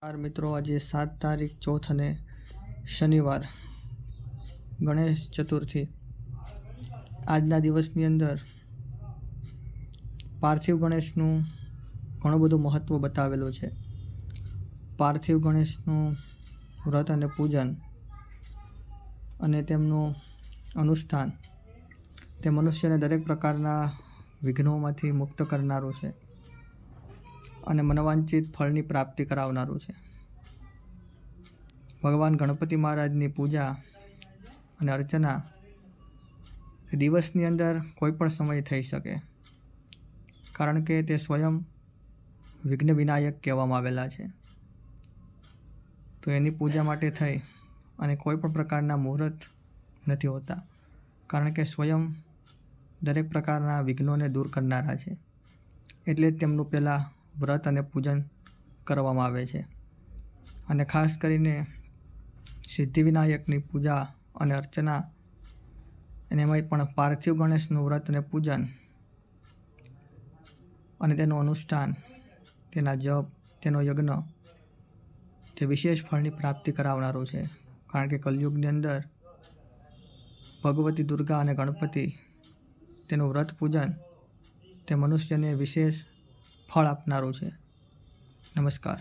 મિત્રો, આજે 7 તારીખ ચોથ અને શનિવાર ગણેશ ચતુર્થી. આજના દિવસની અંદર પાર્થિવ ગણેશનું ઘણું બધું મહત્ત્વ બતાવેલું છે. પાર્થિવ ગણેશનું વ્રત અને પૂજન અને તેમનું અનુષ્ઠાન તે મનુષ્યને દરેક પ્રકારના વિઘ્નોમાંથી મુક્ત કરનારું છે અને મનોવાંછિત ફળની પ્રાપ્તિ કરાવનારું છે. ભગવાન ગણપતિ મહારાજની પૂજા અને અર્ચના દિવસની અંદર કોઈ પણ સમય થઈ શકે, કારણ કે તે સ્વયં વિઘ્ન વિનાયક કહેવામાં આવેલા છે. તો એની પૂજા માટે થઈ અને કોઈ પણ પ્રકારના મુહૂર્ત નથી હોતા, કારણ કે સ્વયં દરેક પ્રકારના વિઘ્નોને દૂર કરનારા છે. એટલે જ તેમનું પહેલાં વ્રત અને પૂજન કરવામાં આવે છે. અને ખાસ કરીને સિદ્ધિવિનાયકની પૂજા અને અર્ચના, અને એમાંય પણ પાર્થિવ ગણેશનું વ્રત અને પૂજન અને તેનું અનુષ્ઠાન, તેના જપ, તેનો યજ્ઞ તે વિશેષ ફળની પ્રાપ્તિ કરાવનારું છે. કારણ કે કલયુગની અંદર ભગવતી દુર્ગા અને ગણપતિ તેનું વ્રત પૂજન તે મનુષ્યને વિશેષ ફળ આપનારું છે. નમસ્કાર.